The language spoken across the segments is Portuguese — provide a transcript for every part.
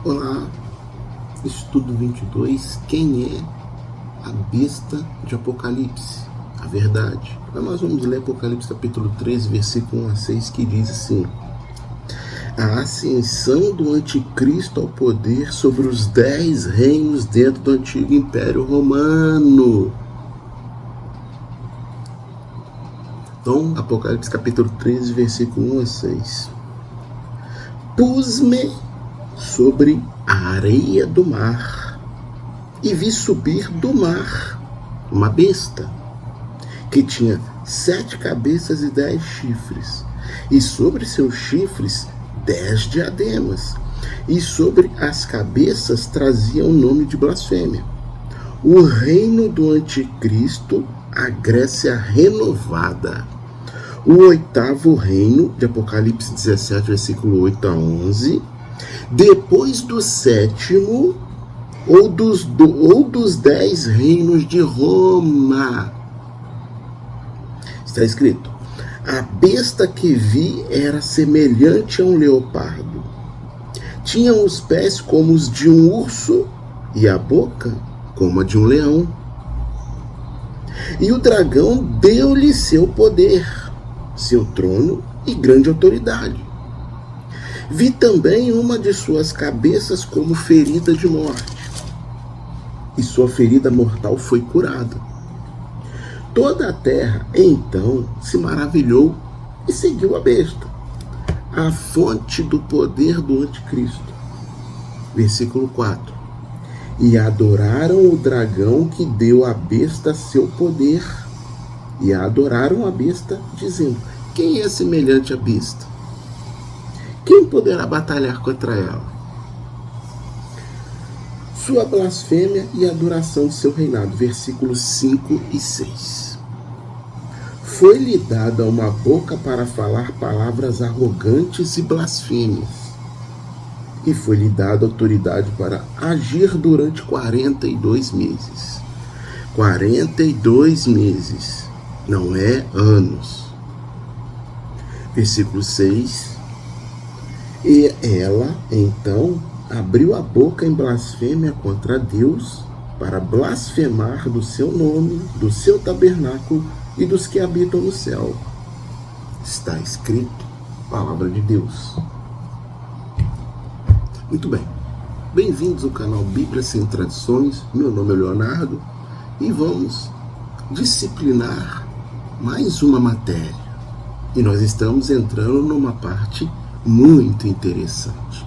Olá, estudo 22, quem é a besta de Apocalipse? A verdade. Então nós vamos ler Apocalipse capítulo 13, versículo 1 a 6, que diz assim: a ascensão do anticristo ao poder sobre os 10 reinos dentro do antigo Império Romano. Então, Apocalipse capítulo 13, versículo 1 a 6. Pus-me sobre a areia do mar e vi subir do mar uma besta que tinha 7 cabeças e 10 chifres, e sobre seus chifres 10 diademas, e sobre as cabeças trazia um nome de blasfêmia: o reino do anticristo, a Grécia renovada. O 8º reino, de Apocalipse 17, versículo 8 a 11, depois do 7º, ou dos 10 reinos de Roma. Está escrito: a besta que vi era semelhante a um leopardo. Tinha os pés como os de um urso e a boca como a de um leão. E o dragão deu-lhe seu poder, seu trono e grande autoridade. Vi também uma de suas cabeças como ferida de morte, e sua ferida mortal foi curada. Toda a terra, então, se maravilhou e seguiu a besta, a fonte do poder do anticristo. Versículo 4. E adoraram o dragão que deu à besta seu poder, e adoraram a besta, dizendo: quem é semelhante à besta? Quem poderá batalhar contra ela? Sua blasfêmia e a duração de seu reinado. Versículos 5 e 6. Foi-lhe dada uma boca para falar palavras arrogantes e blasfêmias, e foi-lhe dada autoridade para agir durante 42 meses. 42 meses, não é anos. Versículo 6. E ela, então, abriu a boca em blasfêmia contra Deus, para blasfemar do seu nome, do seu tabernáculo e dos que habitam no céu. Está escrito, palavra de Deus. Muito bem. Bem-vindos ao canal Bíblia Sem Tradições. Meu nome é Leonardo e vamos disciplinar mais uma matéria. E nós estamos entrando numa parte muito interessante,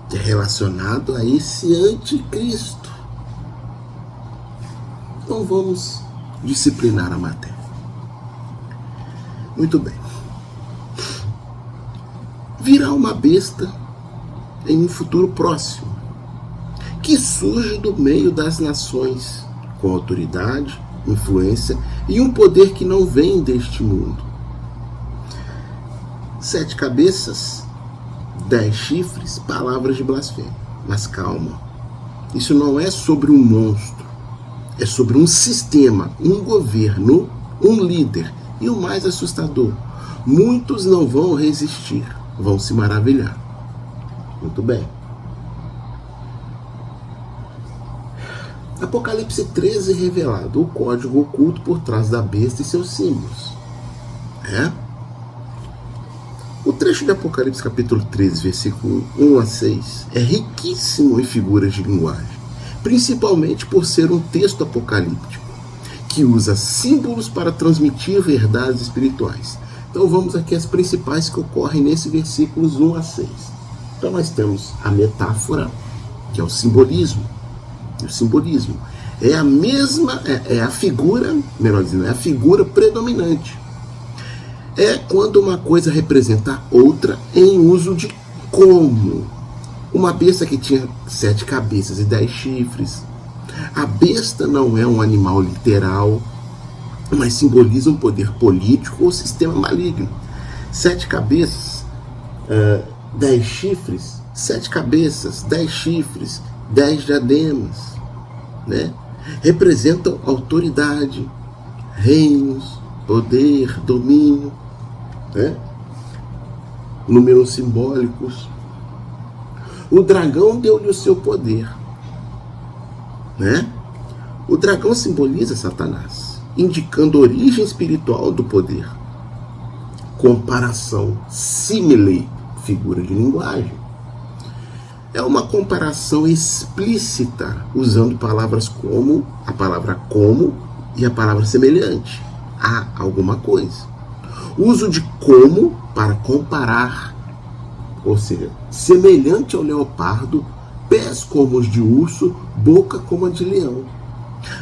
que é relacionado a esse anticristo. Então vamos disciplinar a matéria. Muito bem. Virá uma besta em um futuro próximo, que surge do meio das nações, com autoridade, influência e um poder que não vem deste mundo. 7 cabeças, 10 chifres, palavras de blasfêmia. Mas calma, isso não é sobre um monstro, é sobre um sistema, um governo, um líder. E o mais assustador, muitos não vão resistir, vão se maravilhar. Muito bem. Apocalipse 13 revelado, o código oculto por trás da besta e seus símbolos. O trecho de Apocalipse capítulo 13, versículo 1 a 6, é riquíssimo em figuras de linguagem, principalmente por ser um texto apocalíptico, que usa símbolos para transmitir verdades espirituais. Então vamos aqui às principais que ocorrem nesses versículos 1 a 6. Então nós temos a metáfora, que é o simbolismo. E o simbolismo é a mesma, é a figura, melhor dizendo, é a figura predominante. É quando uma coisa representa outra em uso de como. Uma besta que tinha 7 cabeças e 10 chifres. A besta não é um animal literal, mas simboliza um poder político ou sistema maligno. 7 cabeças, 10 chifres. 7 cabeças, 10 chifres, 10 diademas, né? Representam autoridade, reinos, poder, domínio, né? Números simbólicos. O dragão deu-lhe o seu poder, né? O dragão simboliza Satanás, indicando a origem espiritual do poder. Comparação, simile, figura de linguagem. É uma comparação explícita, usando palavras como, a palavra como e a palavra semelhante a alguma coisa. Uso de como para comparar, ou seja, semelhante ao leopardo, pés como os de urso, boca como a de leão.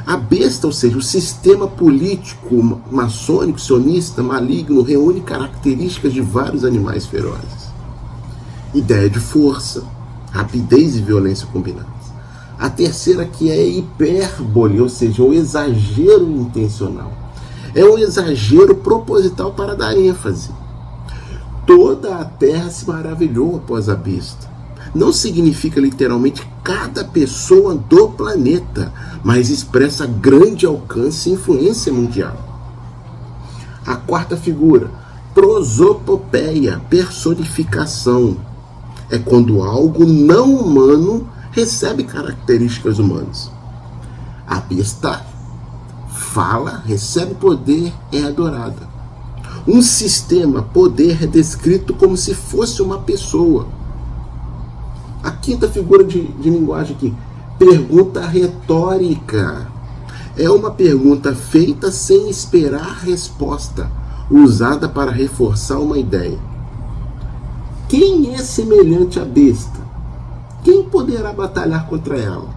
A besta, ou seja, o sistema político maçônico, sionista, maligno, reúne características de vários animais ferozes. Ideia de força, rapidez e violência combinadas. A terceira que é hipérbole, ou seja, um exagero intencional. É um exagero proposital para dar ênfase. Toda a terra se maravilhou após a besta. Não significa literalmente cada pessoa do planeta, mas expressa grande alcance e influência mundial. A quarta figura, prosopopeia, personificação. É quando algo não humano recebe características humanas. A besta fala, recebe poder, é adorada. Um sistema, poder, é descrito como se fosse uma pessoa. A quinta figura de linguagem aqui, pergunta retórica. É uma pergunta feita sem esperar resposta, usada para reforçar uma ideia. Quem é semelhante à besta? Quem poderá batalhar contra ela?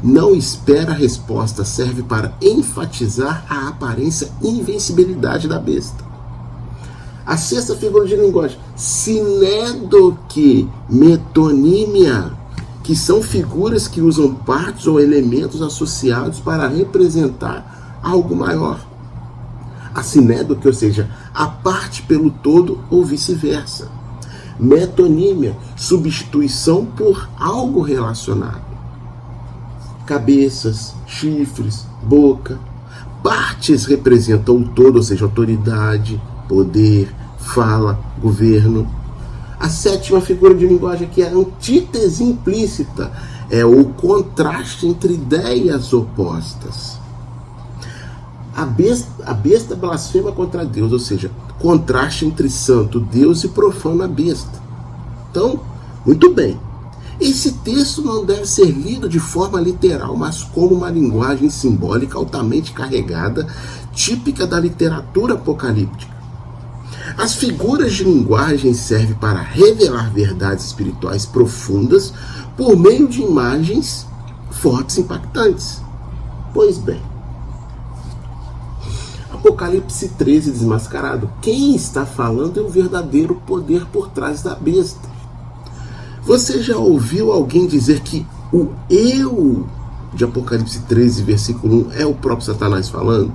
Não espera a resposta, serve para enfatizar a aparência invencibilidade da besta. A sexta figura de linguagem, sinédoque, metonímia, que são figuras que usam partes ou elementos associados para representar algo maior. A sinédoque, ou seja, a parte pelo todo ou vice-versa. Metonímia, substituição por algo relacionado. Cabeças, chifres, boca. Partes representam o todo, ou seja, autoridade, poder, fala, governo. A sétima figura de linguagem aqui é a antítese implícita. É o contraste entre ideias opostas. A besta blasfema contra Deus, ou seja, contraste entre santo Deus e profana besta. Então, muito bem. Esse texto não deve ser lido de forma literal, mas como uma linguagem simbólica altamente carregada, típica da literatura apocalíptica. As figuras de linguagem servem para revelar verdades espirituais profundas por meio de imagens fortes e impactantes. Pois bem, Apocalipse 13 desmascarado. Quem está falando é o verdadeiro poder por trás da besta. Você já ouviu alguém dizer que o eu de Apocalipse 13, versículo 1 é o próprio Satanás falando?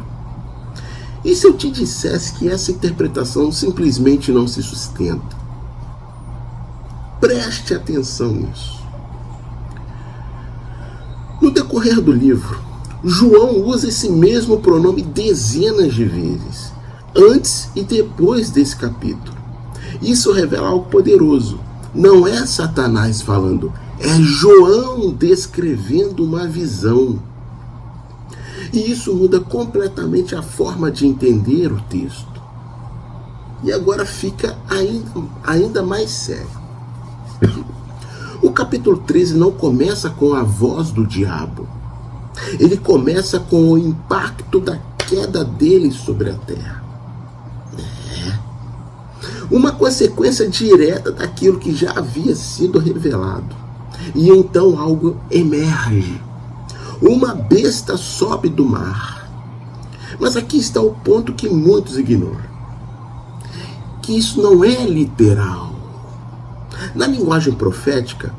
E se eu te dissesse que essa interpretação simplesmente não se sustenta? Preste atenção nisso. No decorrer do livro, João usa esse mesmo pronome dezenas de vezes, antes e depois desse capítulo. Isso revela algo poderoso. Não é Satanás falando, é João descrevendo uma visão. E isso muda completamente a forma de entender o texto. E agora fica ainda mais sério. O capítulo 13 não começa com a voz do diabo. Ele começa com o impacto da queda dele sobre a terra. Uma consequência direta daquilo que já havia sido revelado. E então algo emerge. Uma besta sobe do mar. Mas aqui está o ponto que muitos ignoram. Que isso não é literal. Na linguagem profética,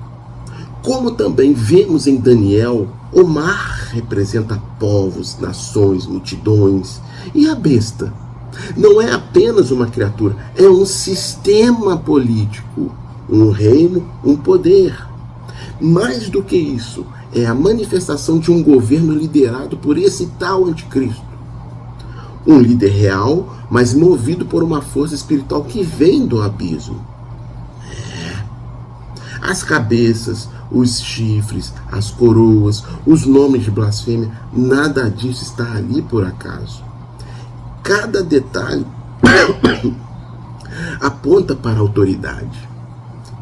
como também vemos em Daniel, o mar representa povos, nações, multidões. E a besta não é apenas uma criatura, é um sistema político, um reino, um poder. Mais do que isso, é a manifestação de um governo liderado por esse tal anticristo. Um líder real, mas movido por uma força espiritual que vem do abismo. As cabeças, os chifres, as coroas, os nomes de blasfêmia, nada disso está ali por acaso. Cada detalhe aponta para a autoridade,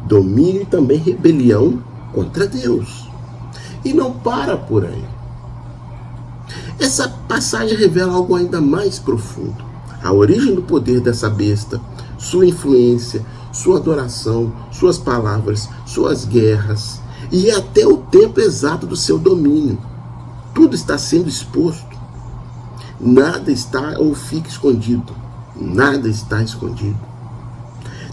domínio e também rebelião contra Deus. E não para por aí. Essa passagem revela algo ainda mais profundo. A origem do poder dessa besta, sua influência, sua adoração, suas palavras, suas guerras e até o tempo exato do seu domínio. Tudo está sendo exposto. Nada está ou fica escondido. Nada está escondido.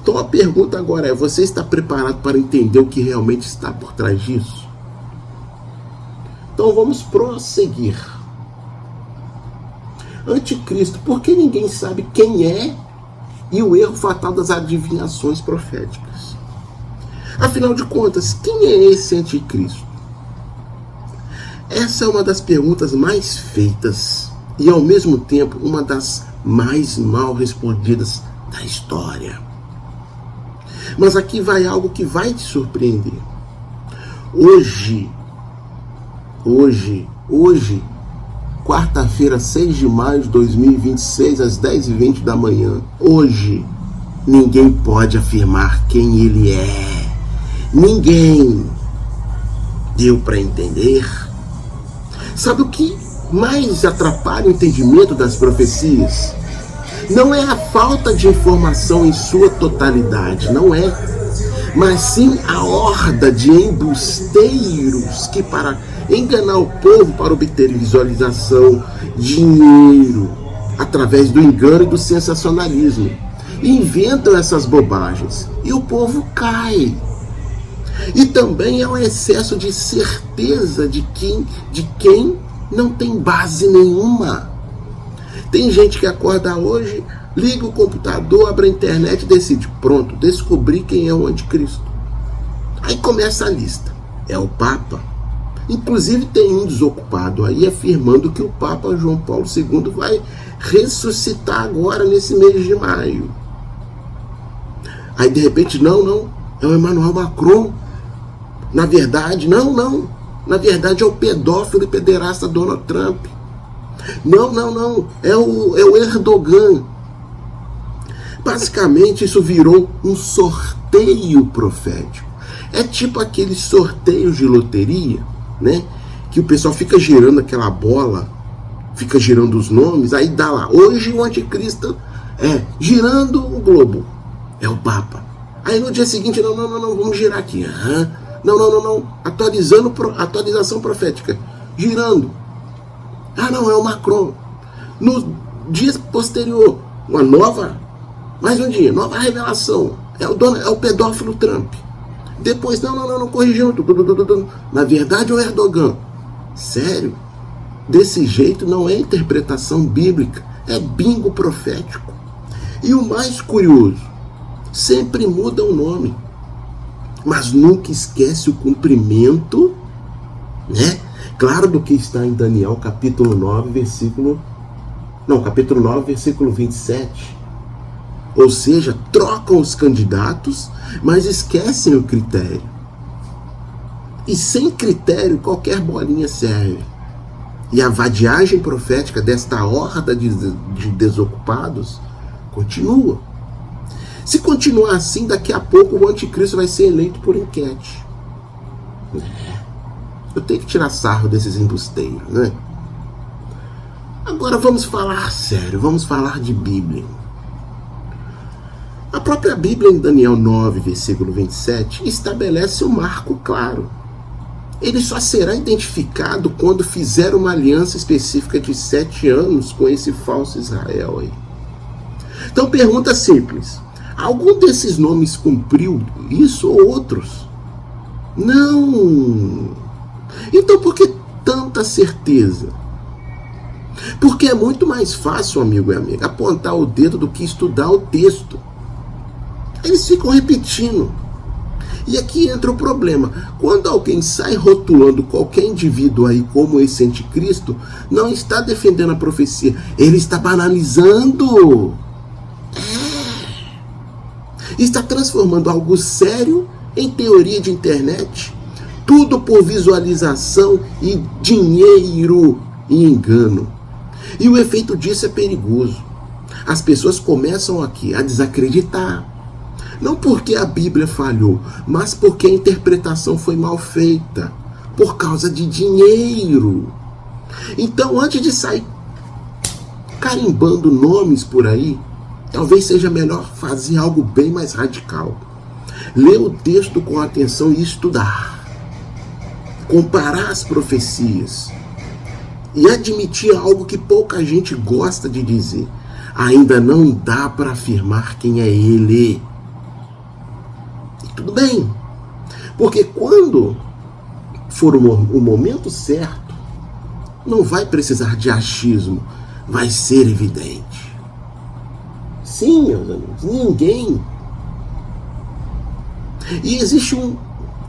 Então a pergunta agora é: você está preparado para entender o que realmente está por trás disso? Então vamos prosseguir. Anticristo, por que ninguém sabe quem é? E o erro fatal das adivinhações proféticas. Afinal de contas, quem é esse anticristo? Essa é uma das perguntas mais feitas e, ao mesmo tempo, uma das mais mal respondidas da história. Mas aqui vai algo que vai te surpreender. Hoje, quarta-feira, 6 de maio de 2026, às 10h20 da manhã. Hoje, ninguém pode afirmar quem ele é. Ninguém. Deu para entender? Sabe o que mais atrapalha o entendimento das profecias? Não é a falta de informação em sua totalidade, não é. Mas sim a horda de embusteiros que, para enganar o povo, para obter visualização, dinheiro, através do engano e do sensacionalismo, inventam essas bobagens e o povo cai. E também é o excesso de certeza de quem não tem base nenhuma. Tem gente que acorda hoje, liga o computador, abre a internet e decide: pronto, descobri quem é o anticristo. Aí começa a lista. É o Papa. Inclusive tem um desocupado aí afirmando que o Papa João Paulo II vai ressuscitar agora nesse mês de maio. Aí de repente, não, é o Emmanuel Macron. Na verdade, não. Na verdade é o pedófilo e pederasta Donald Trump. Não, é o Erdogan. Basicamente isso virou um sorteio profético. É tipo aqueles sorteios de loteria, né? Que o pessoal fica girando aquela bola, fica girando os nomes, aí dá lá: hoje o anticristo girando o globo, é o Papa. Aí no dia seguinte, não, vamos girar aqui. Não, atualização profética, girando. Não, é o Macron. No dia posterior, mais um dia, nova revelação, é o pedófilo Trump. Depois, não, corrigindo tudo. Na verdade é o Erdogan. Sério? Desse jeito não é interpretação bíblica, é bingo profético. E o mais curioso, sempre muda o nome, mas nunca esquece o cumprimento, né? Claro, do que está em Daniel capítulo 9, versículo 27. Ou seja, trocam os candidatos, mas esquecem o critério. E sem critério, qualquer bolinha serve. E a vadiagem profética desta horda de desocupados continua. Se continuar assim, daqui a pouco o anticristo vai ser eleito por enquete. Eu tenho que tirar sarro desses embusteiros, né? Agora vamos falar sério, vamos falar de Bíblia. A própria Bíblia, em Daniel 9, versículo 27, estabelece um marco claro. Ele só será identificado quando fizer uma aliança específica de 7 anos com esse falso Israel aí. Então, pergunta simples: algum desses nomes cumpriu isso ou outros? Não. Então por que tanta certeza? Porque é muito mais fácil, amigo e amiga, apontar o dedo do que estudar o texto. Eles ficam repetindo. E aqui entra o problema. Quando alguém sai rotulando qualquer indivíduo aí como esse anticristo, não está defendendo a profecia, ele está banalizando. Está transformando algo sério em teoria de internet, tudo por visualização e dinheiro e engano. E o efeito disso é perigoso. As pessoas começam aqui a desacreditar. Não porque a Bíblia falhou, mas porque a interpretação foi mal feita. Por causa de dinheiro. Então, antes de sair carimbando nomes por aí, talvez seja melhor fazer algo bem mais radical. Ler o texto com atenção e estudar. Comparar as profecias. E admitir algo que pouca gente gosta de dizer. Ainda não dá para afirmar quem é ele. E tudo bem. Porque quando for o momento certo, não vai precisar de achismo. Vai ser evidente. Sim, meus amigos, ninguém. E existe um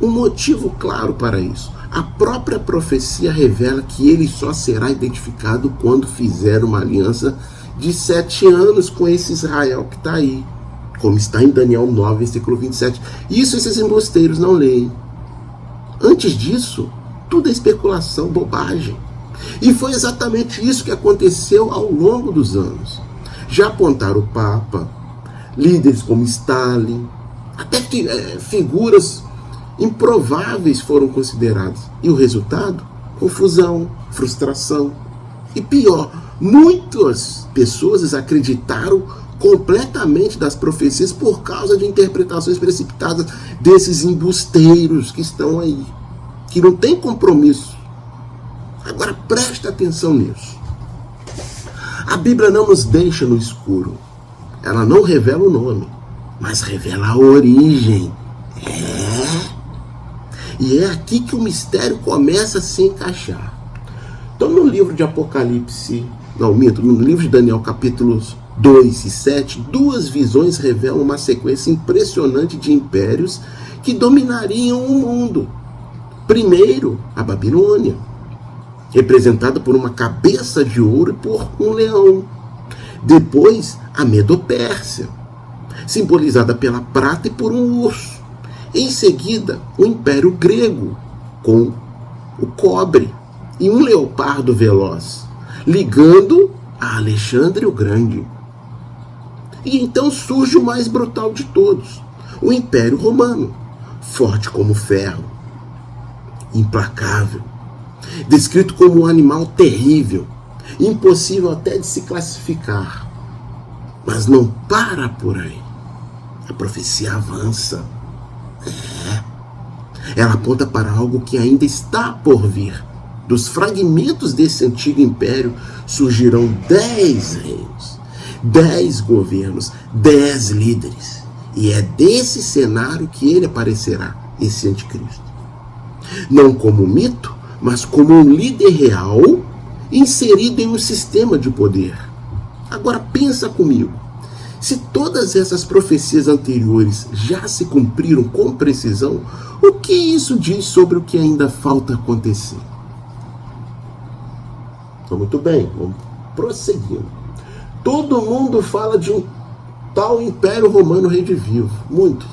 motivo claro para isso. A própria profecia revela que ele só será identificado quando fizer uma aliança de 7 anos com esse Israel que está aí. Como está em Daniel 9, versículo 27. Isso esses embusteiros não leem. Antes disso, tudo é especulação, bobagem. E foi exatamente isso que aconteceu ao longo dos anos. Já apontaram o Papa, líderes como Stalin, até que figuras improváveis foram consideradas. E o resultado? Confusão, frustração. E pior, muitas pessoas desacreditaram completamente das profecias por causa de interpretações precipitadas desses embusteiros que estão aí, que não tem compromisso. Agora presta atenção nisso. A Bíblia não nos deixa no escuro. Ela não revela o nome, mas revela a origem. E é aqui que o mistério começa a se encaixar. Então no livro de Apocalipse, no livro de Daniel, capítulos 2 e 7, 2 visões revelam uma sequência impressionante de impérios que dominariam o mundo. Primeiro, a Babilônia, representada por uma cabeça de ouro e por um leão. Depois, a Medo-Pérsia, simbolizada pela prata e por um urso. Em seguida, o Império Grego, com o cobre e um leopardo veloz, ligando a Alexandre o Grande. E então surge o mais brutal de todos, o Império Romano, forte como ferro, implacável, descrito como um animal terrível, impossível até de se classificar. Mas não para por aí. A profecia avança. Ela aponta para algo que ainda está por vir. Dos fragmentos desse antigo império surgirão 10 reinos, 10 governos, 10 líderes. E é desse cenário que ele aparecerá, esse anticristo. Não como mito, mas como um líder real inserido em um sistema de poder. Agora pensa comigo. Se todas essas profecias anteriores já se cumpriram com precisão, o que isso diz sobre o que ainda falta acontecer? Então, muito bem, vamos prosseguindo. Todo mundo fala de um tal Império Romano redivivo, muitos.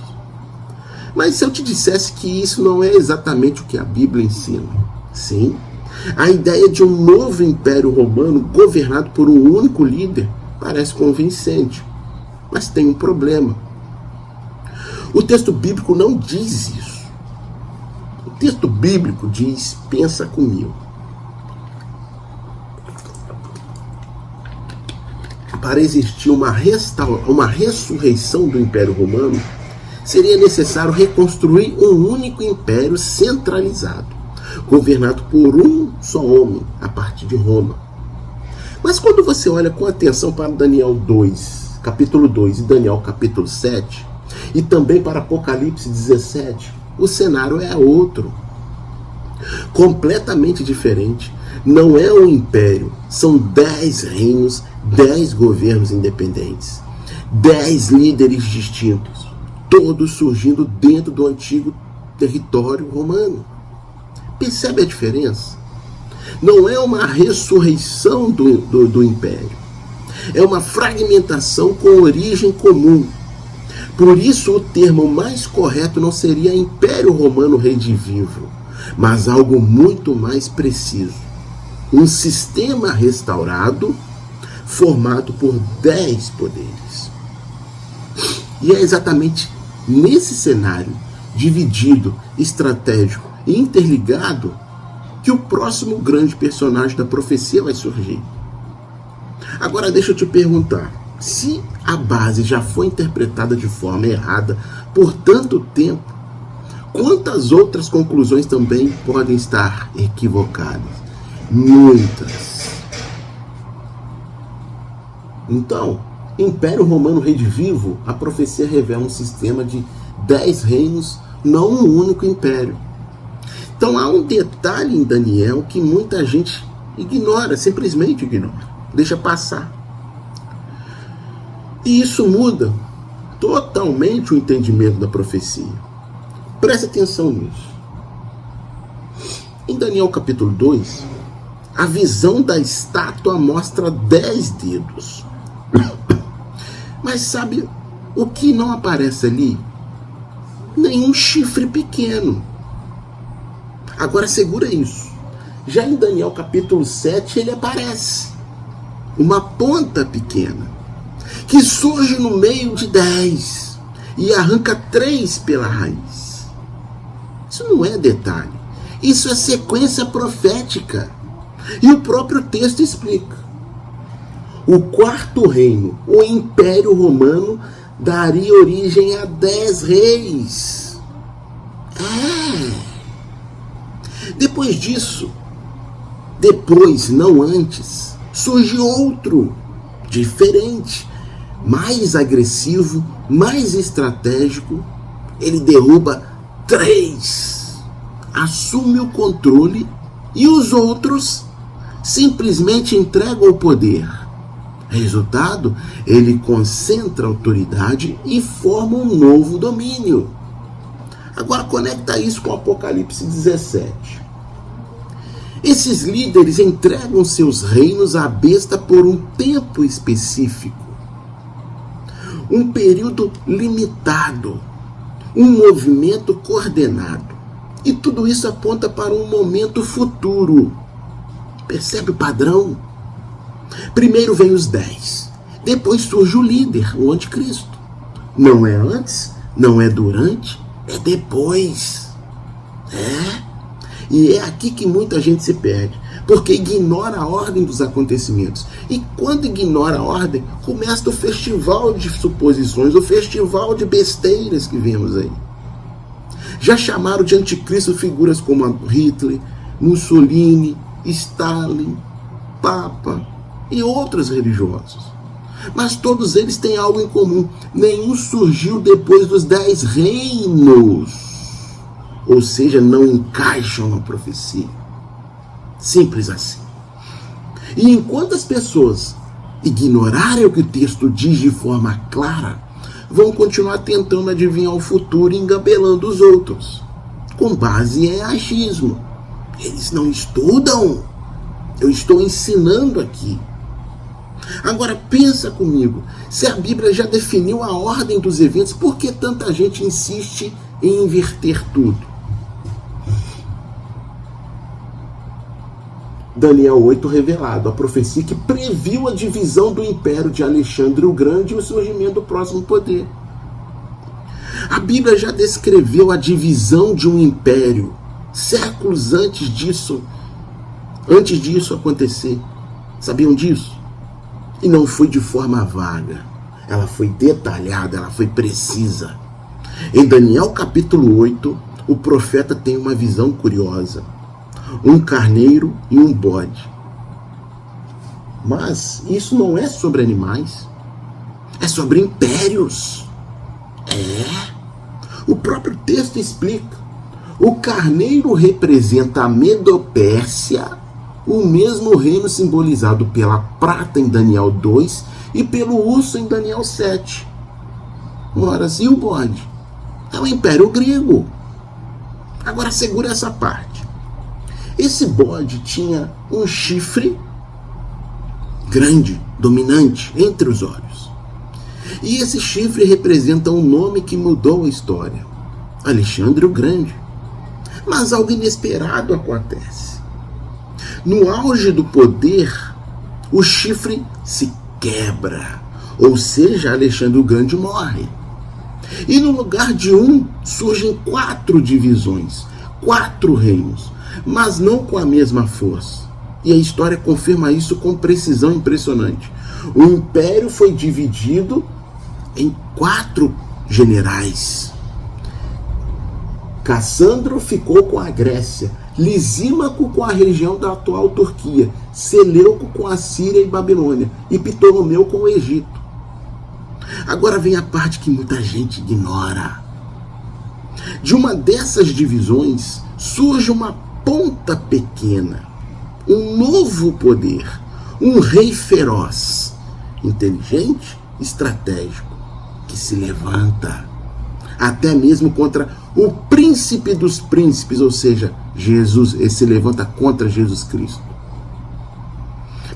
Mas se eu te dissesse que isso não é exatamente o que a Bíblia ensina? Sim, a ideia de um novo Império Romano governado por um único líder parece convincente. Mas tem um problema. O texto bíblico não diz isso. O texto bíblico diz, pensa comigo. Para existir uma ressurreição do Império Romano, seria necessário reconstruir um único império centralizado, governado por um só homem, a partir de Roma. Mas quando você olha com atenção para Daniel 2, capítulo 2 e Daniel capítulo 7, e também para Apocalipse 17, o cenário é outro. Completamente diferente. Não é um império, são 10 reinos, 10 governos independentes, 10 líderes distintos, todos surgindo dentro do antigo território romano. Percebe a diferença? Não é uma ressurreição do império. É uma fragmentação com origem comum. Por isso, o termo mais correto não seria Império Romano Redivivo, mas algo muito mais preciso. Um sistema restaurado, formado por 10 poderes. E é exatamente nesse cenário, dividido, estratégico e interligado, que o próximo grande personagem da profecia vai surgir. Agora deixa eu te perguntar, se a base já foi interpretada de forma errada por tanto tempo, quantas outras conclusões também podem estar equivocadas? Muitas. Então, Império Romano Redivivo, a profecia revela um sistema de 10 reinos, não um único império. Então há um detalhe em Daniel que muita gente ignora, simplesmente ignora, deixa passar. E isso muda totalmente o entendimento da profecia. Preste atenção nisso. Em Daniel capítulo 2, a visão da estátua mostra 10 dedos. Mas sabe o que não aparece ali? Nenhum chifre pequeno. Agora segura isso. Já em Daniel capítulo 7 ele aparece. Uma ponta pequena, que surge no meio de 10 e arranca 3 pela raiz. Isso não é detalhe. Isso é sequência profética. E o próprio texto explica. O quarto reino, o Império Romano, daria origem a 10 reis. Depois disso, não antes, surge outro, diferente, mais agressivo, mais estratégico. Ele derruba 3, assume o controle e os outros simplesmente entregam o poder. Resultado, ele concentra a autoridade e forma um novo domínio. Agora conecta isso com Apocalipse 17. Esses líderes entregam seus reinos à besta por um tempo específico. Um período limitado. Um movimento coordenado. E tudo isso aponta para um momento futuro. Percebe o padrão? Primeiro vem os 10. Depois surge o líder, o anticristo. Não é antes, não é durante, é depois. E é aqui que muita gente se perde, porque ignora a ordem dos acontecimentos. E quando ignora a ordem, começa o festival de suposições, o festival de besteiras que vemos aí. Já chamaram de anticristo figuras como Hitler, Mussolini, Stalin, Papa e outros religiosos. Mas todos eles têm algo em comum. Nenhum surgiu depois dos 10 reinos. Ou seja, não encaixam na profecia. Simples assim. E enquanto as pessoas ignorarem o que o texto diz de forma clara, vão continuar tentando adivinhar o futuro e engabelando os outros, com base em achismo. Eles não estudam. Eu estou ensinando aqui. Agora pensa comigo, se a Bíblia já definiu a ordem dos eventos, por que tanta gente insiste em inverter tudo? Daniel 8 revelado, a profecia que previu a divisão do império de Alexandre o Grande e o surgimento do próximo poder. A Bíblia já descreveu a divisão de um império séculos antes disso acontecer. Sabiam disso? E não foi de forma vaga. Ela foi detalhada, ela foi precisa. Em Daniel capítulo 8, o profeta tem uma visão curiosa. Um carneiro e um bode. Mas isso não é sobre animais. É sobre impérios. O próprio texto explica. O carneiro representa a Medo-Pérsia, o mesmo reino simbolizado pela prata em Daniel 2 e pelo urso em Daniel 7. Ora, e o bode? É o Império Grego. Agora segura essa parte. Esse bode tinha um chifre grande, dominante, entre os olhos. E esse chifre representa um nome que mudou a história: Alexandre o Grande. Mas algo inesperado acontece. No auge do poder, o chifre se quebra, ou seja, Alexandre o Grande morre. E no lugar de um, surgem 4 divisões, 4 reinos, mas não com a mesma força. E a história confirma isso com precisão impressionante. O império foi dividido em 4 generais. Cassandro ficou com a Grécia, Lisímaco com a região da atual Turquia, Seleuco com a Síria e Babilônia, e Ptolomeu com o Egito. Agora vem a parte que muita gente ignora. De uma dessas divisões surge uma ponta pequena, um novo poder, um rei feroz, inteligente, estratégico, que se levanta até mesmo contra o príncipe dos príncipes, ou seja, Jesus. Ele se levanta contra Jesus Cristo.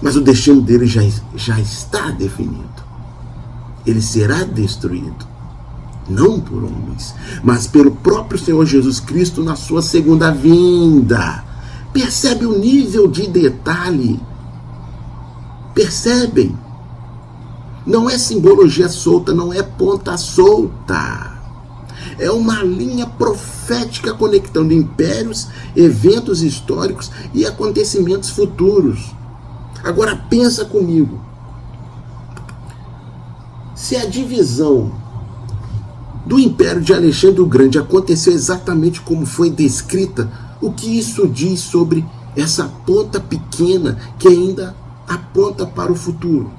Mas o destino dele já está definido. Ele será destruído, não por homens, mas pelo próprio Senhor Jesus Cristo na sua segunda vinda. Percebe o nível de detalhe? Percebem? Não é simbologia solta, não é ponta solta. É uma linha profética conectando impérios, eventos históricos e acontecimentos futuros. Agora pensa comigo. Se a divisão do Império de Alexandre o Grande aconteceu exatamente como foi descrita, o que isso diz sobre essa ponta pequena que ainda aponta para o futuro?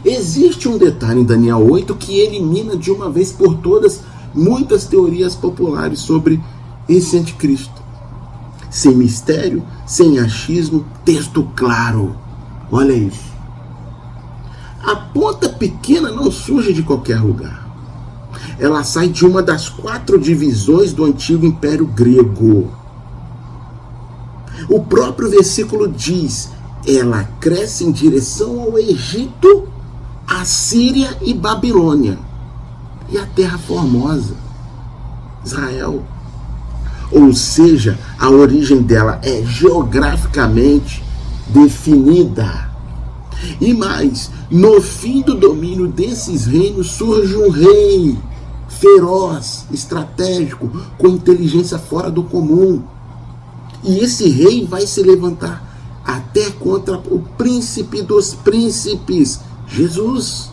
Existe um detalhe em Daniel 8 que elimina de uma vez por todas muitas teorias populares sobre esse anticristo. Sem mistério, sem achismo, texto claro. Olha isso. A ponta pequena não surge de qualquer lugar. Ela sai de uma das 4 divisões do antigo Império Grego. O próprio versículo diz: ela cresce em direção ao Egito, a Síria e Babilônia, e a Terra Formosa, Israel. Ou seja, a origem dela é geograficamente definida. E mais, no fim do domínio desses reinos surge um rei feroz, estratégico, com inteligência fora do comum. E esse rei vai se levantar até contra o príncipe dos príncipes, Jesus.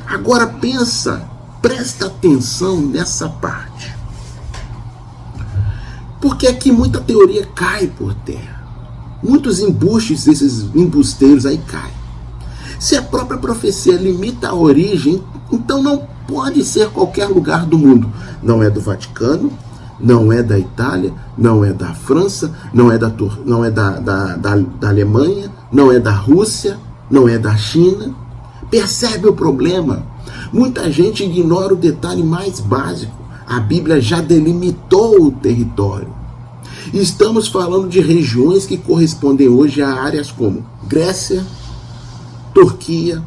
Agora pensa, presta atenção nessa parte. Porque aqui muita teoria cai por terra. Muitos embustes desses embusteiros aí caem. Se a própria profecia limita a origem, então não pode ser qualquer lugar do mundo. Não é do Vaticano, não é da Itália, não é da França, não é da Alemanha, não é da Rússia, não é da China. Percebe o problema? Muita gente ignora o detalhe mais básico. A Bíblia já delimitou o território. Estamos falando de regiões que correspondem hoje a áreas como Grécia, Turquia,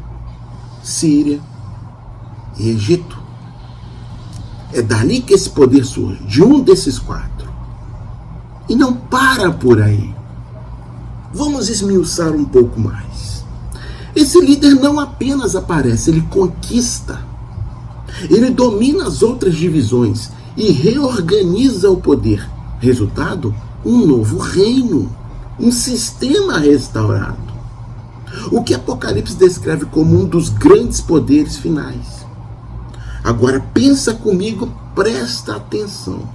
Síria e Egito. É dali que esse poder surge, de um desses 4. E não para por aí. Vamos esmiuçar um pouco mais. Esse líder não apenas aparece, ele conquista. Ele domina as outras divisões e reorganiza o poder. Resultado, um novo reino, um sistema restaurado. O que Apocalipse descreve como um dos grandes poderes finais. Agora pensa comigo, presta atenção.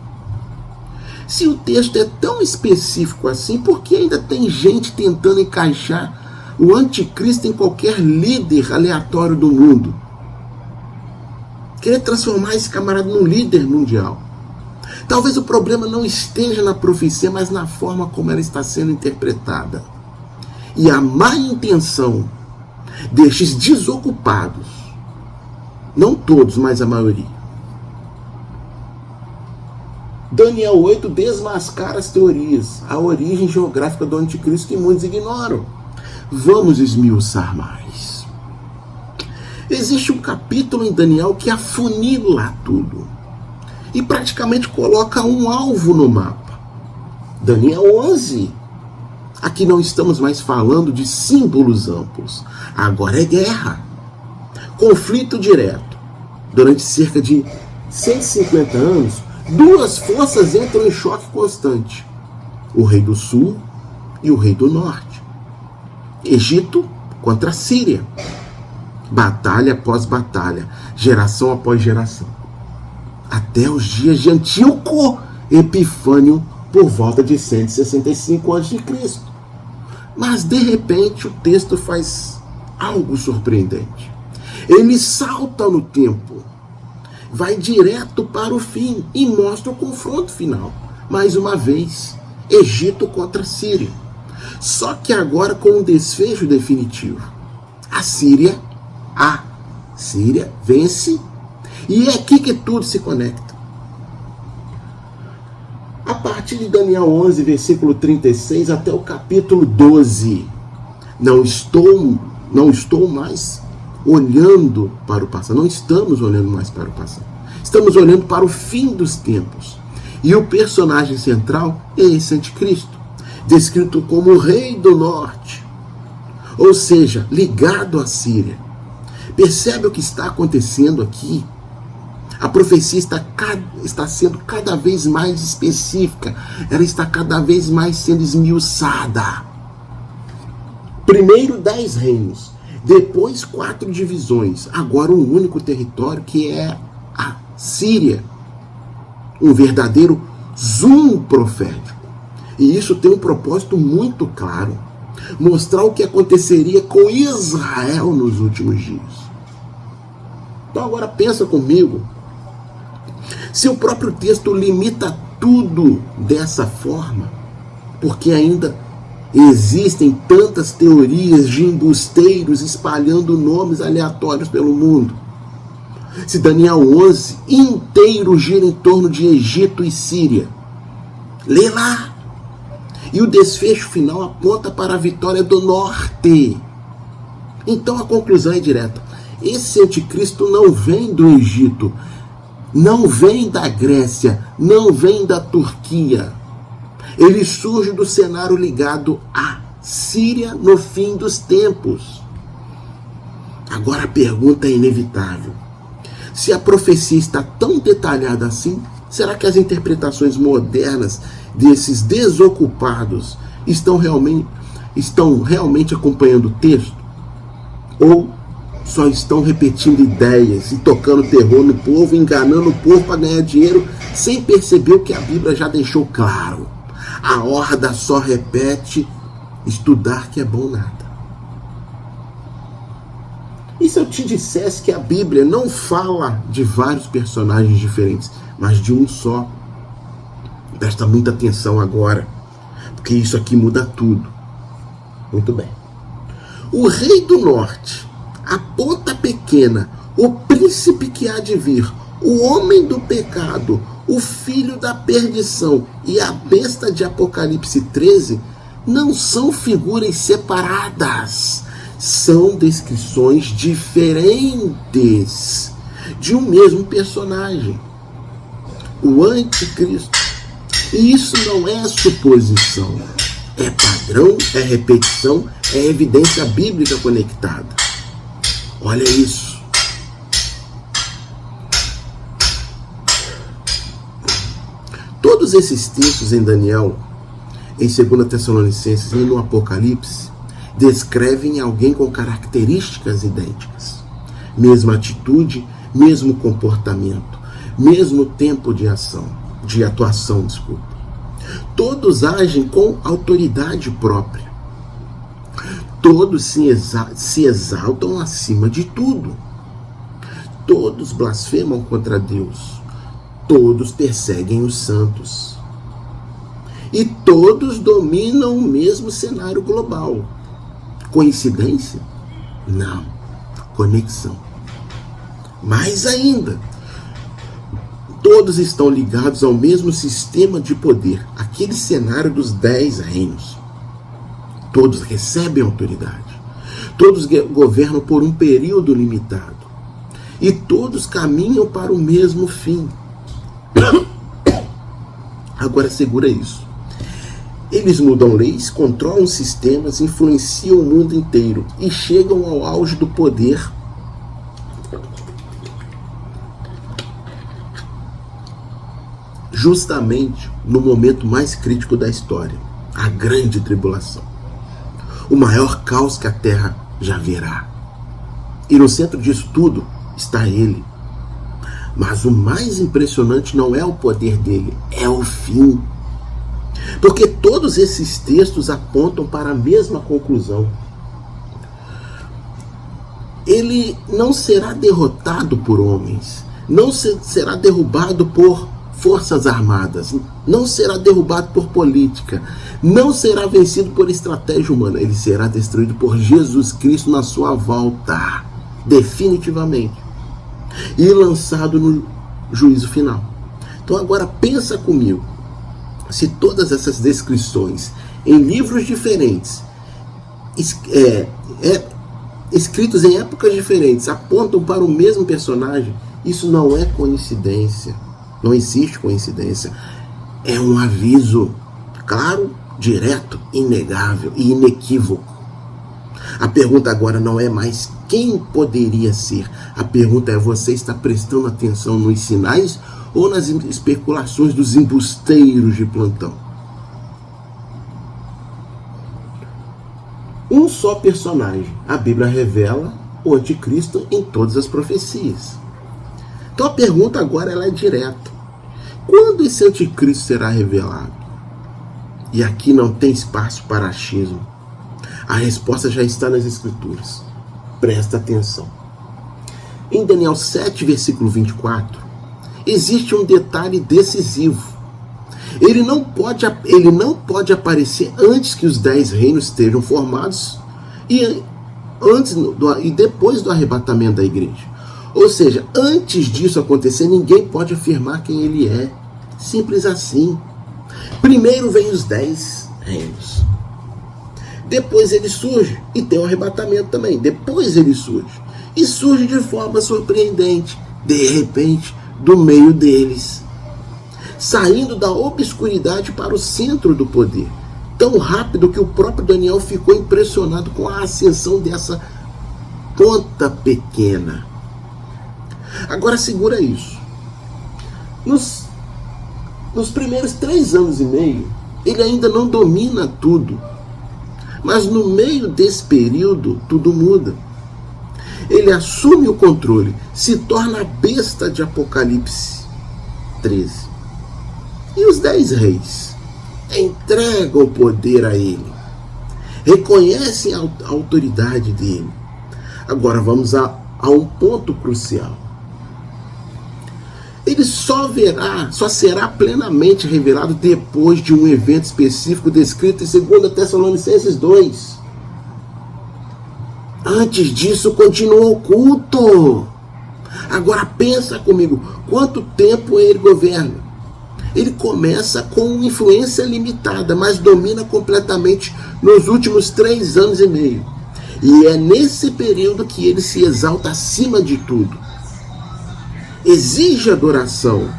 Se o texto é tão específico assim, por que ainda tem gente tentando encaixar o anticristo em qualquer líder aleatório do mundo? Querer transformar esse camarada num líder mundial. Talvez o problema não esteja na profecia, mas na forma como ela está sendo interpretada. E a má intenção destes desocupados, não todos, mas a maioria. Daniel 8 desmascara as teorias, a origem geográfica do anticristo que muitos ignoram. Vamos esmiuçar mais. Existe um capítulo em Daniel que afunila tudo e praticamente coloca um alvo no mapa. Daniel 11. Aqui não estamos mais falando de símbolos amplos. Agora é guerra. Conflito direto. Durante cerca de 150 anos, duas forças entram em choque constante. O rei do sul e o rei do norte. Egito contra a Síria. Batalha após batalha, geração após geração. Até os dias de Antíoco Epifânio, por volta de 165 a.C. Mas, de repente, o texto faz algo surpreendente. Ele salta no tempo, vai direto para o fim e mostra o confronto final. Mais uma vez, Egito contra a Síria. Só que agora com um desfecho definitivo. A Síria vence e é aqui que tudo se conecta. A partir de Daniel 11, versículo 36 até o capítulo 12. Não estou mais olhando para o passado. Não estamos olhando mais para o passado. Estamos olhando para o fim dos tempos. E o personagem central é esse anticristo, descrito como o rei do norte, ou seja, ligado à Síria. Percebe o que está acontecendo aqui? A profecia está sendo cada vez mais específica. Ela está cada vez mais sendo esmiuçada. Primeiro 10 reinos, depois 4 divisões, agora um único território que é a Síria. Um verdadeiro zoom profético. E isso tem um propósito muito claro: mostrar o que aconteceria com Israel nos últimos dias. Então agora pensa comigo, se o próprio texto limita tudo dessa forma, porque ainda existem tantas teorias de embusteiros espalhando nomes aleatórios pelo mundo. Se Daniel 11 inteiro gira em torno de Egito e Síria, lê lá. E o desfecho final aponta para a vitória do norte. Então a conclusão é direta. Esse anticristo não vem do Egito, não vem da Grécia, não vem da Turquia. Ele surge do cenário ligado à Síria no fim dos tempos. Agora a pergunta é inevitável. Se a profecia está tão detalhada assim, será que as interpretações modernas desses desocupados estão realmente acompanhando o texto? Ou só estão repetindo ideias e tocando terror no povo, enganando o povo para ganhar dinheiro, sem perceber o que a Bíblia já deixou claro? A horda só repete: estudar que é bom nada. E se eu te dissesse que a Bíblia não fala de vários personagens diferentes, mas de um só? Presta muita atenção agora, porque isso aqui muda tudo. Muito bem. O rei do norte, a ponta pequena, o príncipe que há de vir, o homem do pecado, o filho da perdição e a besta de Apocalipse 13 não são figuras separadas, são descrições diferentes de um mesmo personagem, o anticristo. E isso não é suposição, é padrão, é repetição, é evidência bíblica conectada. Olha isso. Todos esses textos em Daniel, em 2 Tessalonicenses e no Apocalipse, descrevem alguém com características idênticas. Mesma atitude, mesmo comportamento, mesmo tempo de atuação. Todos agem com autoridade própria. Todos se exaltam acima de tudo. Todos blasfemam contra Deus. Todos perseguem os santos. E todos dominam o mesmo cenário global. Coincidência? Não. Conexão. Mais ainda, todos estão ligados ao mesmo sistema de poder, aquele cenário dos 10 reinos. Todos recebem autoridade. Todos governam por um período limitado. e todos caminham para o mesmo fim. Agora segura isso. Eles mudam leis, controlam sistemas, influenciam o mundo inteiro e chegam ao auge do poder justamente no momento mais crítico da história, a grande tribulação, o maior caos que a Terra já verá. E no centro disso tudo está ele. Mas o mais impressionante não é o poder dele, é o fim. Porque todos esses textos apontam para a mesma conclusão. Ele não será derrotado por homens, não será derrubado por forças armadas, não será derrubado por política, não será vencido por estratégia humana. Ele será destruído por Jesus Cristo na sua volta, definitivamente, e lançado no juízo final. Então agora pensa comigo, se todas essas descrições em livros diferentes, escritos em épocas diferentes, apontam para o mesmo personagem, isso não é coincidência, não existe coincidência, é um aviso claro, direto, inegável e inequívoco. A pergunta agora não é mais quem poderia ser, a pergunta é: você está prestando atenção nos sinais ou nas especulações dos embusteiros de plantão? Um só personagem, a Bíblia revela o anticristo em todas as profecias. Então a pergunta agora ela é direta: quando esse anticristo será revelado? E aqui não tem espaço para achismo. A resposta já está nas Escrituras. Presta atenção. Em Daniel 7, versículo 24, existe um detalhe decisivo. Ele não pode aparecer antes que os 10 reinos estejam formados e depois do arrebatamento da igreja. Ou seja, antes disso acontecer, ninguém pode afirmar quem ele é. Simples assim. Primeiro vem os 10 reinos. Depois ele surge e tem o arrebatamento também. Depois ele surge. E surge de forma surpreendente. De repente, do meio deles. Saindo da obscuridade para o centro do poder. Tão rápido que o próprio Daniel ficou impressionado com a ascensão dessa ponta pequena. Agora segura isso. Nos primeiros 3 anos e meio, ele ainda não domina tudo. Mas no meio desse período, tudo muda. Ele assume o controle, se torna a besta de Apocalipse 13. E os 10 reis entregam o poder a ele, reconhecem a autoridade dele. Agora vamos a um ponto crucial. Ele só será plenamente revelado depois de um evento específico descrito em 2 Tessalonicenses 2. Antes disso, continua oculto. Agora pensa comigo, quanto tempo ele governa? Ele começa com influência limitada, mas domina completamente nos últimos 3 anos e meio. E é nesse período que ele se exalta acima de tudo. Exige adoração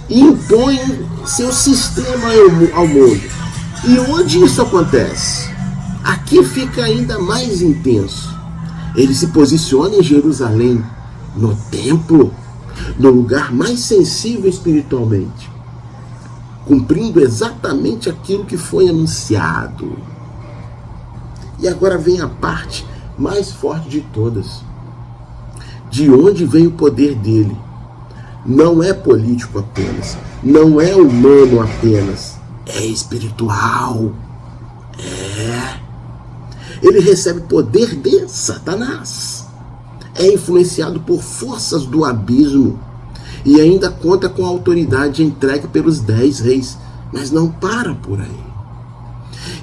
e impõe seu sistema ao mundo. E onde isso acontece? Aqui fica ainda mais intenso. Ele se posiciona em Jerusalém, no templo, no lugar mais sensível espiritualmente, cumprindo exatamente aquilo que foi anunciado. E agora vem a parte mais forte de todas. De onde vem o poder dele? Não é político apenas, não é humano apenas, é espiritual. Ele recebe poder de Satanás, é influenciado por forças do abismo e ainda conta com a autoridade entregue pelos 10 reis, mas não para por aí.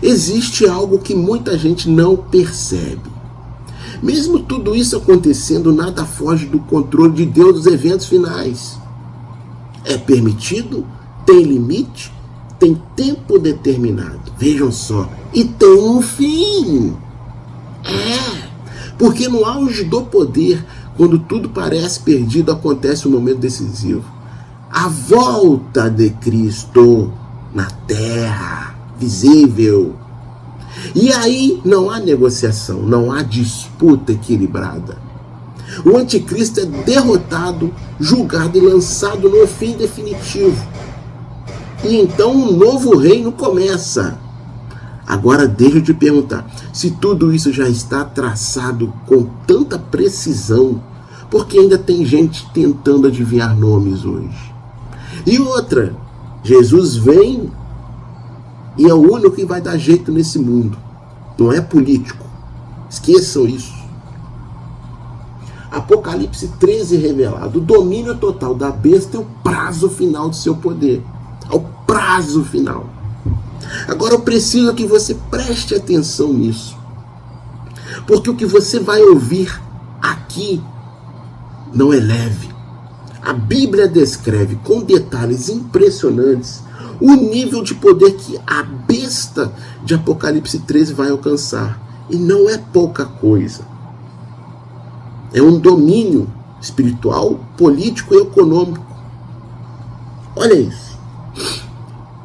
Existe algo que muita gente não percebe. Mesmo tudo isso acontecendo, nada foge do controle de Deus dos eventos finais. É permitido, tem limite, tem tempo determinado. Vejam só, e tem um fim. Porque no auge do poder, Quando tudo parece perdido, acontece um momento decisivo. A volta de Cristo na terra, visível. E aí não há negociação, não há disputa equilibrada. O anticristo é derrotado, julgado e lançado no fim definitivo. E então um novo reino começa. Agora deixa eu te perguntar, se tudo isso já está traçado com tanta precisão, porque ainda tem gente tentando adivinhar nomes hoje? E outra, Jesus vem e é o único que vai dar jeito nesse mundo. Não é político. Esqueçam isso. Apocalipse 13 revelado. O domínio total da besta é o prazo final do seu poder. É o prazo final. Agora eu preciso que você preste atenção nisso. Porque o que você vai ouvir aqui não é leve. A Bíblia descreve com detalhes impressionantes o nível de poder que a besta de Apocalipse 13 vai alcançar. E não é pouca coisa. É um domínio espiritual, político e econômico. Olha isso.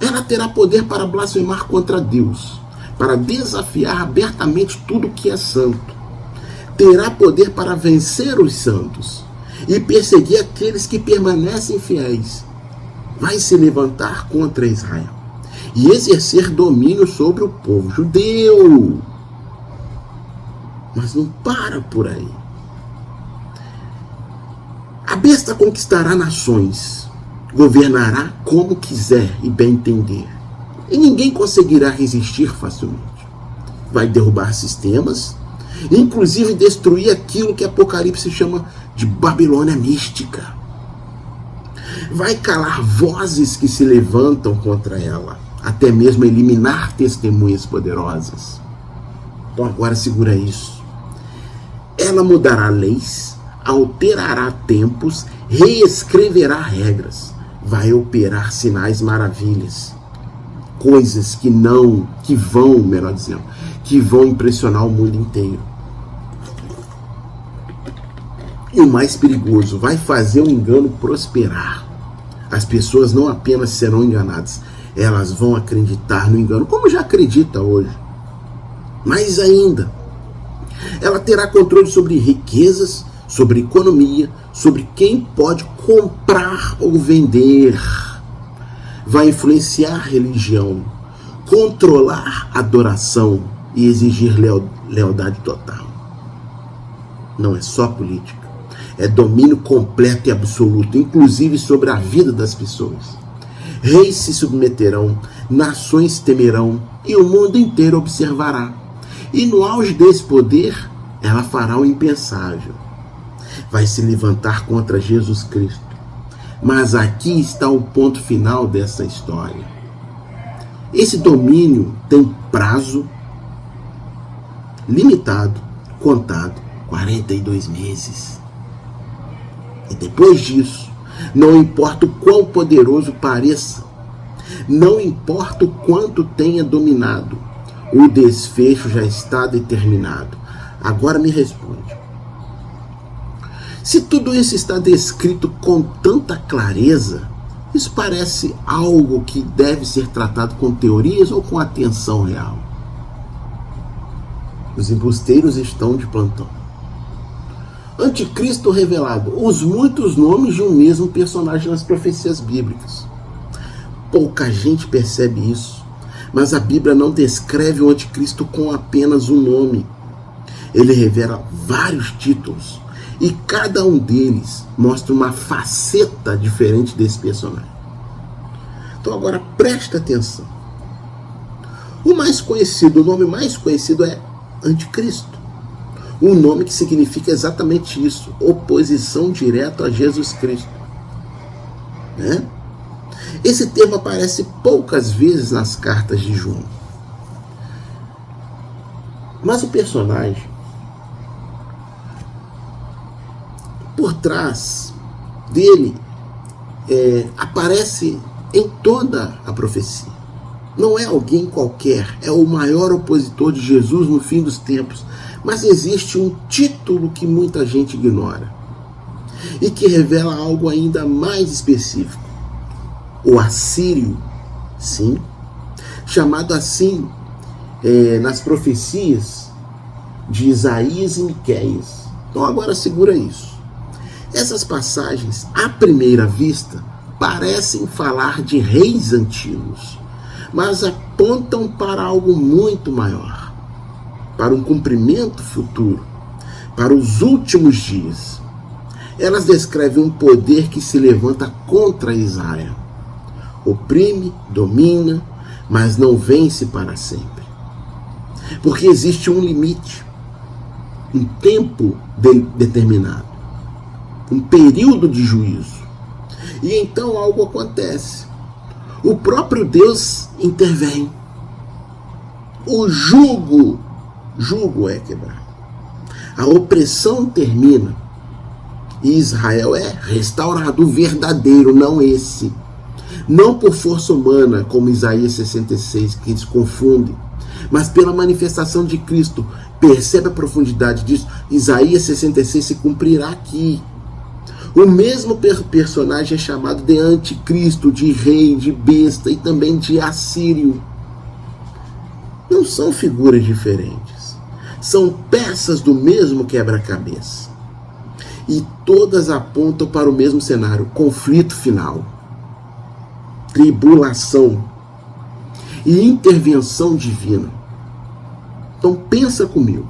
Ela terá poder para blasfemar contra Deus, para desafiar abertamente tudo que é santo. Terá poder para vencer os santos e perseguir aqueles que permanecem fiéis. Vai se levantar contra Israel e exercer domínio sobre o povo judeu. Mas não para por aí. A besta conquistará nações, governará como quiser e bem entender, e ninguém conseguirá resistir facilmente. Vai derrubar sistemas, inclusive destruir aquilo que Apocalipse chama de Babilônia mística. Vai calar vozes que se levantam contra ela, até mesmo eliminar testemunhas poderosas. Então agora segura isso. Ela mudará leis, alterará tempos, reescreverá regras, vai operar sinais maravilhas, coisas que vão impressionar o mundo inteiro. E o mais perigoso, vai fazer o engano prosperar. As pessoas não apenas serão enganadas, elas vão acreditar no engano, como já acredita hoje. Mais ainda, ela terá controle sobre riquezas, sobre economia, sobre quem pode comprar ou vender. Vai influenciar a religião, controlar a adoração e exigir lealdade total. Não é só política. É domínio completo e absoluto, inclusive sobre a vida das pessoas. Reis se submeterão, nações temerão e o mundo inteiro observará. E no auge desse poder, ela fará o impensável. Vai se levantar contra Jesus Cristo. Mas aqui está o ponto final dessa história. Esse domínio tem prazo limitado, contado, 42 meses. E depois disso, não importa o quão poderoso pareça, não importa o quanto tenha dominado, o desfecho já está determinado. Agora me responde. Se tudo isso está descrito com tanta clareza, isso parece algo que deve ser tratado com teorias ou com atenção real? Os embusteiros estão de plantão. Anticristo revelado, os muitos nomes de um mesmo personagem nas profecias bíblicas. Pouca gente percebe isso, mas a Bíblia não descreve o anticristo com apenas um nome. Ele revela vários títulos, e cada um deles mostra uma faceta diferente desse personagem. Então agora presta atenção. O nome mais conhecido é Anticristo. Um nome que significa exatamente isso, oposição direta a Jesus Cristo. Né? Esse termo aparece poucas vezes nas cartas de João. Mas o personagem, por trás dele, aparece em toda a profecia. Não é alguém qualquer, é o maior opositor de Jesus no fim dos tempos. Mas existe um título que muita gente ignora. e que revela algo ainda mais específico. O assírio, sim, chamado assim nas profecias de Isaías e Miqueias. Então agora segura isso. Essas passagens, à primeira vista, parecem falar de reis antigos, mas apontam para algo muito maior, para um cumprimento futuro, para os últimos dias. Elas descrevem um poder que se levanta contra Israel. Oprime, domina, mas não vence para sempre. Porque existe um limite, um tempo determinado, um período de juízo. E então algo acontece. O próprio Deus intervém. O jugo é quebrado. A opressão termina. E Israel é restaurado, o verdadeiro, não esse. Não por força humana, como Isaías 66, que eles confundem, mas pela manifestação de Cristo. Percebe a profundidade disso? Isaías 66 se cumprirá aqui. O mesmo personagem é chamado de anticristo, de rei, de besta e também de assírio. Não são figuras diferentes. São peças do mesmo quebra-cabeça. E todas apontam para o mesmo cenário: conflito final, tribulação e intervenção divina. Então pensa comigo.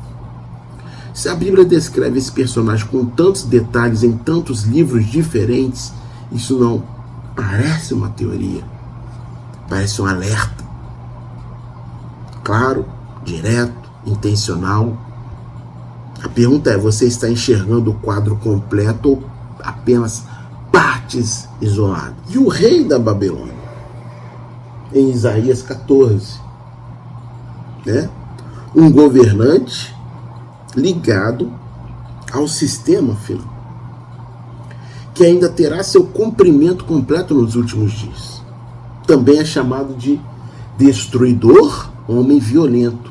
Se a Bíblia descreve esse personagem com tantos detalhes em tantos livros diferentes, isso não parece uma teoria, parece um alerta. Claro, direto, intencional. A pergunta é: você está enxergando o quadro completo ou apenas partes isoladas? E o rei da Babilônia, em Isaías 14, um governante ligado ao sistema final, que ainda terá seu cumprimento completo nos últimos dias. Também é chamado de destruidor, homem violento.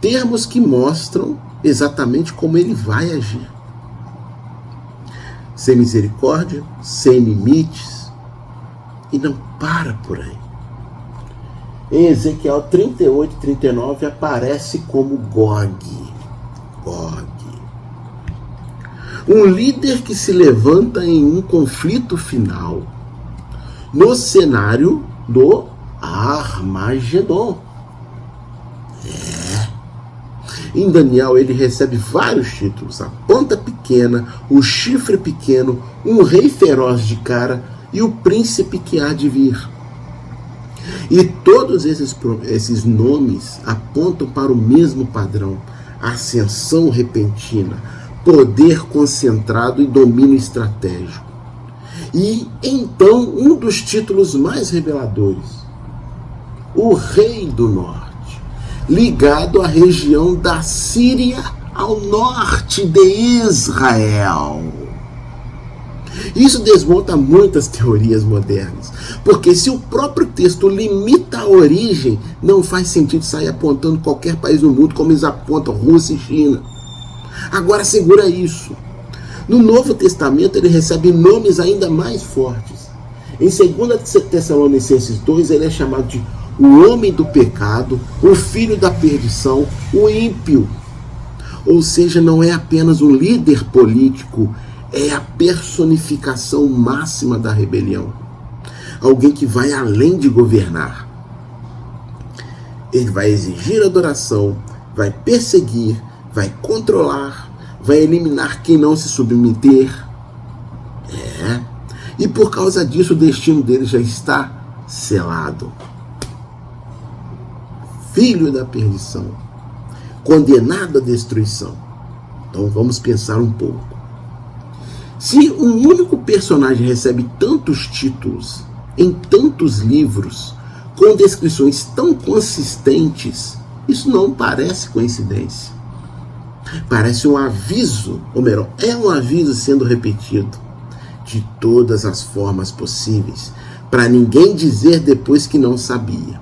Termos que mostram exatamente como ele vai agir. Sem misericórdia, sem limites, e não para por aí. Em Ezequiel 38, 39 aparece como Gog. Um líder que se levanta em um conflito final no cenário do Armagedon. Em Daniel ele recebe vários títulos: a ponta pequena, o chifre pequeno, um rei feroz de cara e o príncipe que há de vir. E todos esses nomes apontam para o mesmo padrão: ascensão repentina, poder concentrado e domínio estratégico. E então um dos títulos mais reveladores: o Rei do Norte, ligado à região da Síria ao norte de Israel. Isso desmonta muitas teorias modernas, porque se o próprio texto limita a origem, não faz sentido sair apontando qualquer país no mundo como eles apontam Rússia e China. Agora segura isso. No Novo Testamento ele recebe nomes ainda mais fortes. Em 2 Tessalonicenses 2 ele é chamado de o homem do pecado, o filho da perdição, o ímpio. Ou seja, não é apenas um líder político, é a personificação máxima da rebelião. Alguém que vai além de governar. Ele vai exigir adoração, vai perseguir, vai controlar, vai eliminar quem não se submeter. E por causa disso o destino dele já está selado. Filho da perdição, condenado à destruição. Então vamos pensar um pouco. Se um único personagem recebe tantos títulos, em tantos livros, com descrições tão consistentes, isso não parece coincidência. Parece um aviso, ou melhor, é um aviso sendo repetido de todas as formas possíveis, para ninguém dizer depois que não sabia.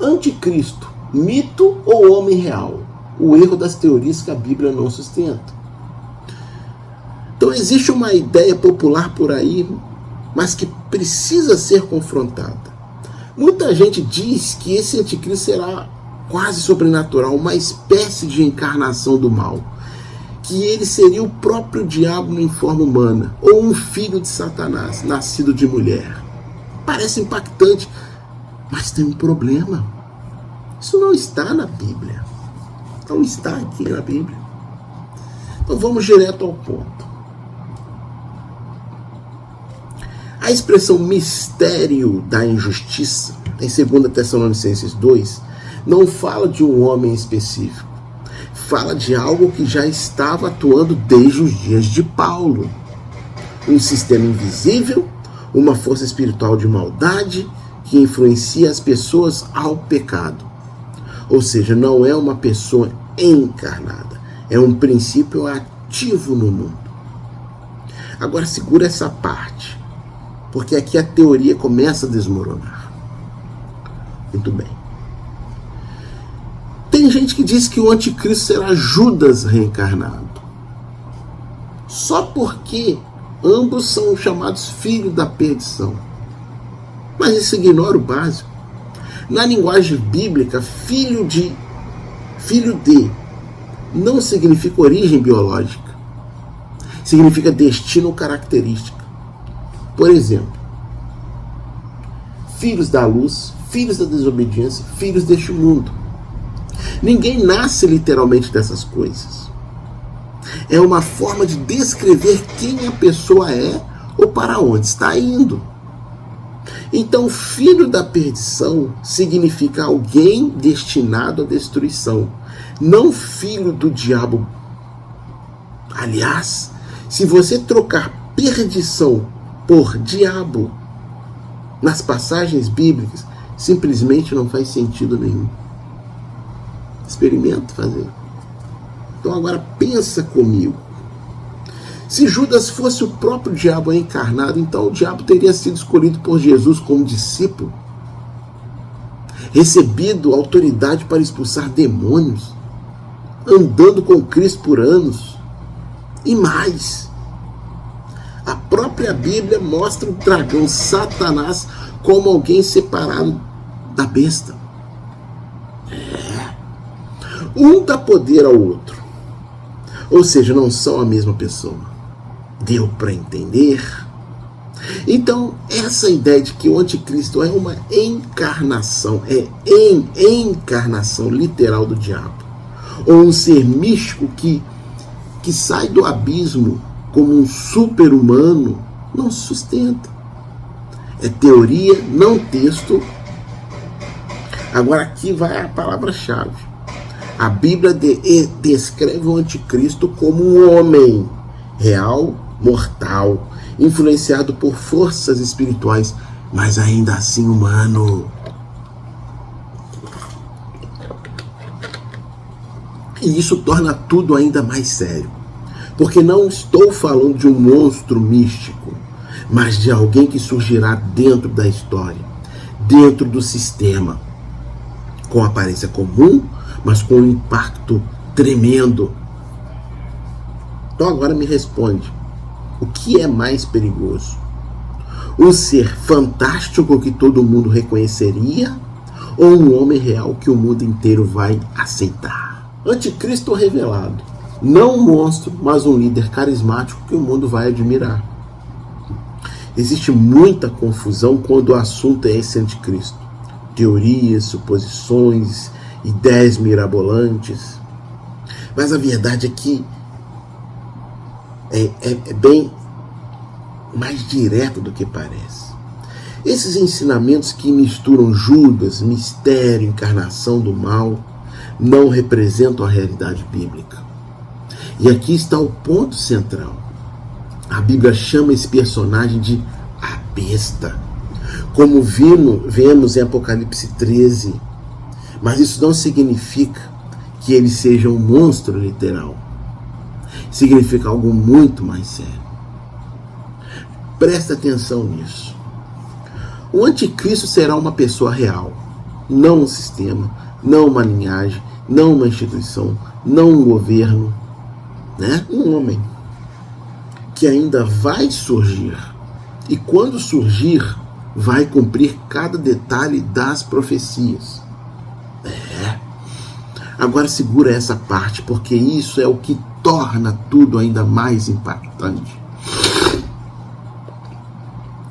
Anticristo, mito ou homem real? o erro das teorias que a Bíblia não sustenta. Então existe uma ideia popular por aí, mas que precisa ser confrontada. Muita gente diz que esse anticristo será quase sobrenatural, uma espécie de encarnação do mal, que ele seria o próprio diabo em forma humana, ou um filho de Satanás, nascido de mulher. Parece impactante, mas tem um problema. Isso não está na Bíblia. Não está aqui na Bíblia. Então vamos direto ao ponto. A expressão mistério da injustiça, em 2 Tessalonicenses 2, não fala de um homem específico. Fala de algo que já estava atuando desde os dias de Paulo. Um sistema invisível, uma força espiritual de maldade que influencia as pessoas ao pecado. Ou seja, não é uma pessoa encarnada, é um princípio ativo no mundo. Agora segura essa parte, porque aqui a teoria começa a desmoronar. Muito bem. Tem gente que diz que o anticristo será Judas reencarnado. Só porque ambos são chamados filhos da perdição. Mas isso ignora o básico. Na linguagem bíblica, filho de não significa origem biológica. Significa destino ou característica. Por exemplo, filhos da luz, filhos da desobediência, filhos deste mundo. Ninguém nasce literalmente dessas coisas. É uma forma de descrever quem a pessoa é ou para onde está indo. Então, filho da perdição significa alguém destinado à destruição, não filho do diabo. Aliás, se você trocar perdição por diabo nas passagens bíblicas, simplesmente não faz sentido nenhum. Experimenta fazer. Então agora pensa comigo. Se Judas fosse o próprio diabo encarnado, então o diabo teria sido escolhido por Jesus como discípulo, recebido autoridade para expulsar demônios, andando com Cristo por anos, e mais. A própria Bíblia mostra o dragão Satanás como alguém separado da besta. Um dá poder ao outro. Ou seja, não são a mesma pessoa. Deu para entender? Então, essa ideia de que o anticristo é uma encarnação, encarnação literal do diabo, ou um ser místico que sai do abismo como um super-humano, não se sustenta. É teoria, não texto. Agora aqui vai a palavra-chave. A Bíblia descreve o anticristo como um homem real, mortal, influenciado por forças espirituais, mas ainda assim humano. E isso torna tudo ainda mais sério. Porque não estou falando de um monstro místico, mas de alguém que surgirá dentro da história, dentro do sistema, com aparência comum, mas com um impacto tremendo. Então agora me responde, o que é mais perigoso? Um ser fantástico que todo mundo reconheceria, ou um homem real que o mundo inteiro vai aceitar? Anticristo revelado. Não um monstro, mas um líder carismático que o mundo vai admirar. Existe muita confusão quando o assunto é esse anticristo. Teorias, suposições, ideias mirabolantes. Mas a verdade é que é bem mais direto do que parece. Esses ensinamentos que misturam Judas, mistério, encarnação do mal, não representam a realidade bíblica. E aqui está o ponto central. A Bíblia chama esse personagem de a besta, como vemos em Apocalipse 13. Mas isso não significa que ele seja um monstro literal. Significa algo muito mais sério. Presta atenção nisso. O anticristo será uma pessoa real, não um sistema, não uma linhagem, não uma instituição, não um governo, né? Um homem que ainda vai surgir. E quando surgir, vai cumprir cada detalhe das profecias. Agora segura essa parte, porque isso é o que torna tudo ainda mais impactante.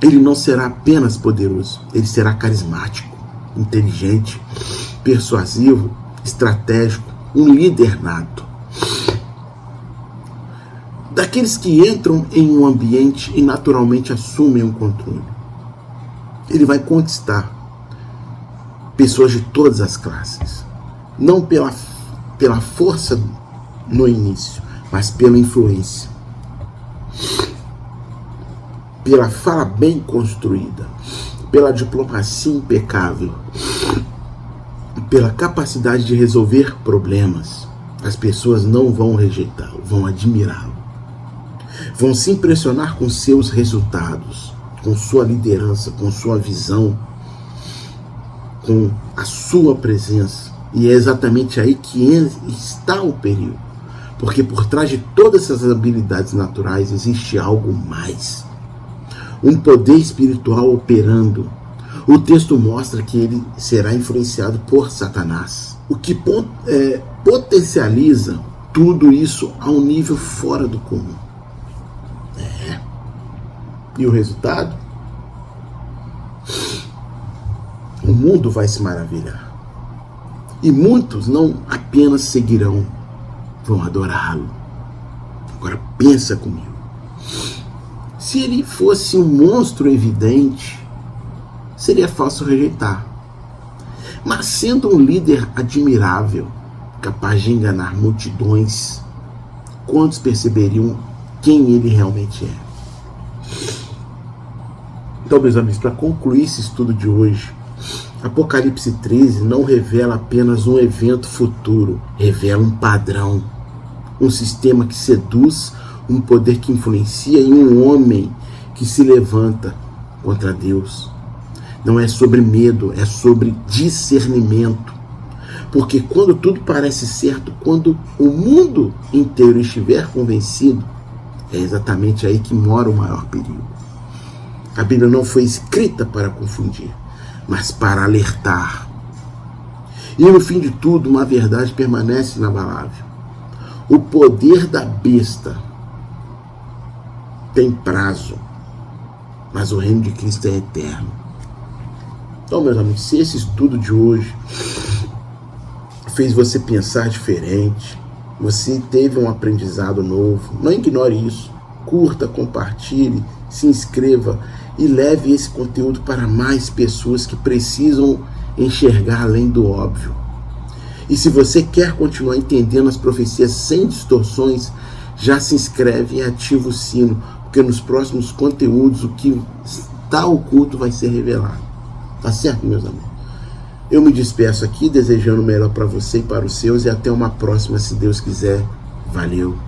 Ele não será apenas poderoso, ele será carismático, inteligente, persuasivo, estratégico, um líder nato. Daqueles que entram em um ambiente e naturalmente assumem um controle. Ele vai conquistar pessoas de todas as classes. Não pela força no início, mas pela influência. Pela fala bem construída, pela diplomacia impecável, pela capacidade de resolver problemas. As pessoas não vão rejeitá-lo, vão admirá-lo. Vão se impressionar com seus resultados, com sua liderança, com sua visão, com a sua presença. E é exatamente aí que está o perigo. Porque por trás de todas essas habilidades naturais existe algo mais. Um poder espiritual operando. O texto mostra que ele será influenciado por Satanás. O que potencializa tudo isso a um nível fora do comum. E o resultado? O mundo vai se maravilhar. E muitos não apenas seguirão, vão adorá-lo. Agora pensa comigo. Se ele fosse um monstro evidente, seria fácil rejeitar. Mas sendo um líder admirável, capaz de enganar multidões, quantos perceberiam quem ele realmente é? Então, meus amigos, para concluir esse estudo de hoje, Apocalipse 13 não revela apenas um evento futuro, revela um padrão, um sistema que seduz, um poder que influencia e um homem que se levanta contra Deus. Não é sobre medo, é sobre discernimento. Porque quando tudo parece certo, quando o mundo inteiro estiver convencido, é exatamente aí que mora o maior perigo. A Bíblia não foi escrita para confundir, mas para alertar. E no fim de tudo, uma verdade permanece inabalável. O poder da besta tem prazo, mas o reino de Cristo é eterno. Então, meus amigos, se esse estudo de hoje fez você pensar diferente, você teve um aprendizado novo, não ignore isso. Curta, compartilhe, se inscreva e leve esse conteúdo para mais pessoas que precisam enxergar além do óbvio. E se você quer continuar entendendo as profecias sem distorções, já se inscreve e ativa o sino, porque nos próximos conteúdos o que está oculto vai ser revelado. Tá certo, meus amigos? Eu me despeço aqui, desejando o melhor para você e para os seus, e até uma próxima, se Deus quiser. Valeu!